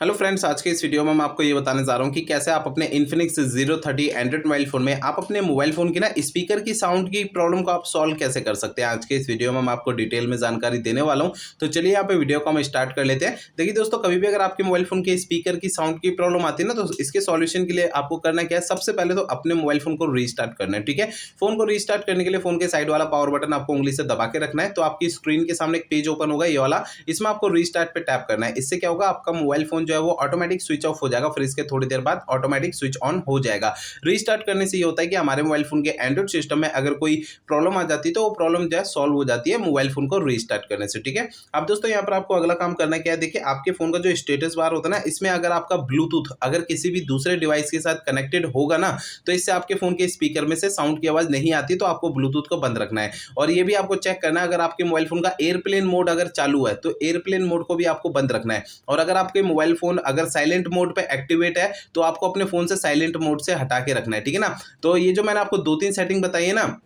Hello friends, आज के इस वीडियो में मैं आपको ये बताने जा रहा हूँ कि कैसे आप अपने Infinix Zero 30 Android mobile phone में आप अपने मोबाइल फ़ोन की ना स्पीकर की साउंड की प्रॉब्लम को आप सॉल्व कैसे कर सकते हैं। आज के इस वीडियो में मैं आपको डिटेल में जानकारी देने वाला हूँ। तो चलिए यहाँ पे वीडियो को हम स्टार्ट कर लेते हैं। देखिए दोस्तों, कभी भी अगर आपके मोबाइल फ़ोन के स्पीकर की साउंड की प्रॉब्लम आती है ना, तो इसके सॉल्यूशन के लिए आपको करना क्या है, सबसे पहले तो अपने मोबाइल फ़ोन को रीस्टार्ट करना है। ठीक है, फ़ोन को रीस्टार्ट करने के लिए फ़ोन के साइड वाला पावर बटन आपको उंगली से दबा के रखना है। तो आपकी स्क्रीन के सामने एक पेज ओपन होगा, ये वाला, इसमें आपको रीस्टार्ट पे टैप करना है। इससे क्या होगा, आपका मोबाइल फ़ोन जो है वो ऑटोमेटिक स्विच ऑफ हो जाएगा, फिर इसके थोड़ी देर बाद ऑटोमेटिक स्विच ऑन हो जाएगा। रीस्टार्ट करने से ये होता है कि हमारे मोबाइल फोन के एंड्रॉइड सिस्टम में अगर कोई प्रॉब्लम आ जाती है तो वो प्रॉब्लम जो है सॉल्व हो जाती है मोबाइल फोन को रीस्टार्ट करने से। ठीक है, अब दोस्तों यहाँ पर आपको अगला काम करना क्या है, देखिए आपके फोन का जो स्टेटस बार होता है ना, इसमें अगर आपका ब्लूटूथ अगर किसी भी दूसरे डिवाइस के साथ कनेक्टेड होगा ना, तो इससे आपके फोन के स्पीकर में से साउंड की आवाज नहीं आती, तो आपको ब्लूटूथ को बंद रखना है। और ये भी आपको चेक करना है, अगर आपके मोबाइल फोन का एयरप्लेन मोड अगर चालू है तो एयरप्लेन मोड को भी आपको बंद रखना है। और अगर आपके मोबाइल फोन अगर साइलेंट मोड पे एक्टिवेट है तो आपको अपने फोन से साइलेंट मोड से हटा के रखना है। ठीक है ना, तो ये जो मैंने आपको 2-3 सेटिंग बताई है ना,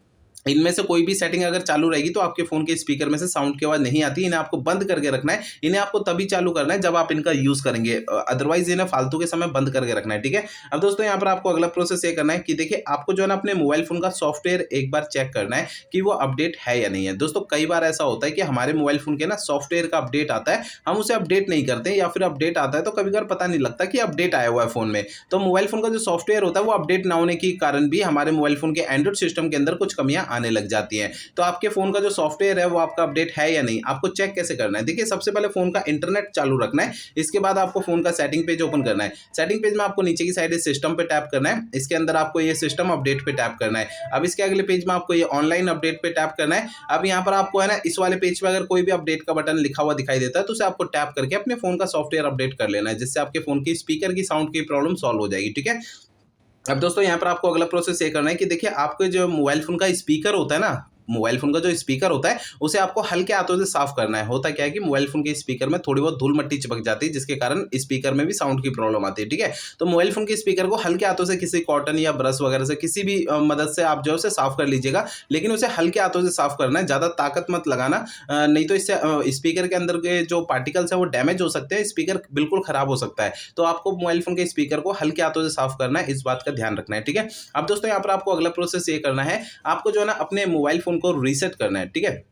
इनमें से कोई भी सेटिंग अगर चालू रहेगी तो आपके फोन के स्पीकर में से साउंड की आवाज नहीं आती। इन्हें आपको बंद करके रखना है। इन्हें आपको तभी चालू करना है जब आप इनका यूज करेंगे, अदरवाइज इन्हें फालतू के समय बंद करके रखना है। ठीक है, अब दोस्तों यहाँ पर आपको अगला प्रोसेस ये करना है कि देखिए आपको जो है ना अपने मोबाइल फोन का सॉफ्टवेयर एक बार चेक करना है कि वो अपडेट है या नहीं है। दोस्तों कई बार ऐसा होता है कि हमारे मोबाइल फोन के ना सॉफ्टवेयर का अपडेट आता है, हम उसे अपडेट नहीं करते, या फिर अपडेट आता है तो कभी कभार पता नहीं लगता कि अपडेट आया हुआ है फोन में। तो मोबाइल फोन का जो सॉफ्टवेयर होता है वो अपडेट ना होने के कारण भी हमारे मोबाइल फोन के एंड्रॉइड सिस्टम के अंदर कुछ कमियां आने लग जाती हैं। तो आपके फोन का जो सॉफ्टवेयर है वो आपका अपडेट है या नहीं, आपको चेक कैसे करना है। देखिए सबसे पहले फोन का इंटरनेट चालू रखना है, इसके बाद आपको फोन का सेटिंग पेज ओपन करना है। सेटिंग पेज में आपको नीचे की साइड सिस्टम पे टैप करना है, इसके अंदर आपको ये सिस्टम अपडेट पे टैप करना है। अब इसके अगले पेज में आपको ये ऑनलाइन अपडेट पे टैप करना है। अब यहाँ पर आपको है ना इस वाले पेज पे अगर कोई भी अपडेट का बटन लिखा हुआ दिखाई देता है तो उसे आपको टैप करके अपने फोन का सॉफ्टवेयर अपडेट कर लेना है, जिससे आपके फोन की स्पीकर की साउंड की प्रॉब्लम सॉल्व हो जाएगी। ठीक है, अब दोस्तों यहाँ पर आपको अगला प्रोसेस ये करना है कि देखिए आपके जो मोबाइल फोन का स्पीकर होता है ना, मोबाइल फोन का जो स्पीकर होता है उसे आपको हल्के हाथों से साफ करना है। होता क्या है कि मोबाइल फोन के स्पीकर में थोड़ी बहुत धूल मिट्टी चिपक जाती है, जिसके कारण स्पीकर में भी साउंड की प्रॉब्लम आती है। ठीक है, तो मोबाइल फोन के स्पीकर को हल्के हाथों से किसी कॉटन या ब्रश वगैरह से किसी भी मदद से आप जो है उसे साफ कर लीजिएगा, लेकिन उसे हल्के हाथों से साफ करना है, ज्यादा ताकत मत लगाना, नहीं तो इससे स्पीकर के अंदर के जो पार्टिकल्स है वो डैमेज हो सकते हैं, स्पीकर बिल्कुल खराब हो सकता है। तो आपको मोबाइल फोन के स्पीकर को हल्के हाथों से साफ करना है, इस बात का ध्यान रखना है। ठीक है, अब दोस्तों यहाँ पर आपको अगला प्रोसेस ये करना है, आपको जो है ना अपने मोबाइल फोन को रीसेट करना है। ठीक है,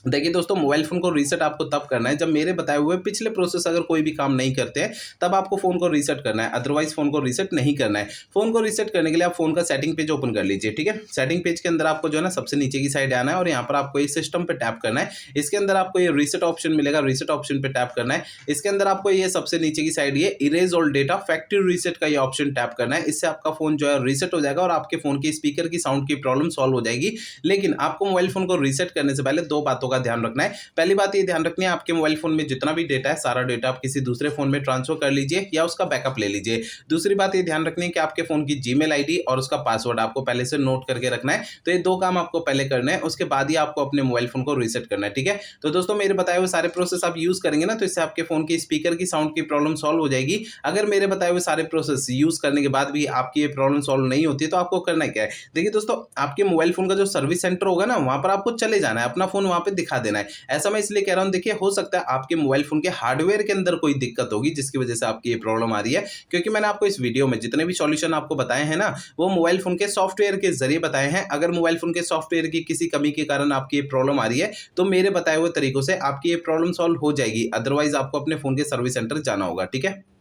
देखिए दोस्तों, मोबाइल फोन को रीसेट आपको तब करना है जब मेरे बताए हुए पिछले प्रोसेस अगर कोई भी काम नहीं करते हैं, तब आपको फोन को रीसेट करना है, अदरवाइज फोन को रीसेट नहीं करना है। फोन को रीसेट करने के लिए आप फोन का सेटिंग पेज ओपन कर लीजिए। ठीक है, सेटिंग पेज के अंदर आपको जो है ना सबसे नीचे की साइड आना है और यहाँ पर आपको ये सिस्टम पे टैप करना है। इसके अंदर आपको ये रीसेट ऑप्शन मिलेगा, रीसेट ऑप्शन पे टैप करना है। इसके अंदर आपको ये सबसे नीचे की साइड ये erase all data factory reset का ये ऑप्शन टैप करना है। इससे आपका फोन जो है रीसेट हो जाएगा और आपके फोन की स्पीकर की साउंड की प्रॉब्लम सॉल्व हो जाएगी। लेकिन आपको मोबाइल फोन को रीसेट करने से पहले दो बातों का ध्यान रखना है। पहली बात ये ध्यान रखनी है, आपके मोबाइल फोन में जितना भी डेटा है सारा डेटा आप किसी दूसरे फोन में ट्रांसफर कर लीजिए या उसका बैकअप ले लीजिए। दूसरी बात ये ध्यान रखनी है कि आपके फोन की जीमेल आईडी और उसका पासवर्ड आपको पहले से नोट करके रखना है। तो ये दो काम आपको पहले करना है, उसके बाद ही आपको अपने मोबाइल फोन को रीसेट करना है। ठीक है, तो दोस्तों मेरे बताए हुए सारे प्रोसेस आप यूज करेंगे ना, तो इससे आपके फोन की स्पीकर की साउंड की प्रॉब्लम सॉल्व हो जाएगी। अगर मेरे बताए हुए सारे प्रोसेस यूज करने के बाद भी आपकी ये प्रॉब्लम सॉल्व नहीं होती है तो आपको करना क्या है, देखिए दोस्तों, आपके मोबाइल फोन का जो सर्विस सेंटर होगा ना, वहां पर आपको चले जाना है, अपना फोन वहां पे दिखा देना है। ऐसा मैं इसलिए कह रहा हूँ, देखिए हो सकता है आपके मोबाइल फोन के हार्डवेयर के अंदर कोई दिक्कत होगी जिसकी वजह से आपकी ये प्रॉब्लम आ रही है, क्योंकि मैंने आपको इस वीडियो में जितने भी सॉल्यूशन आपको बताए हैं ना, वो मोबाइल फोन के सॉफ्टवेयर के जरिए बताए हैं। अगर मोबाइल फोन के सॉफ्टवेयर की किसी कमी के कारण आपकी ये प्रॉब्लम आ रही है तो मेरे बताए हुए तरीकों से आपकी ये प्रॉब्लम सॉल्व हो जाएगी, अदरवाइज आपको अपने फोन के सर्विस सेंटर जाना होगा। ठीक है।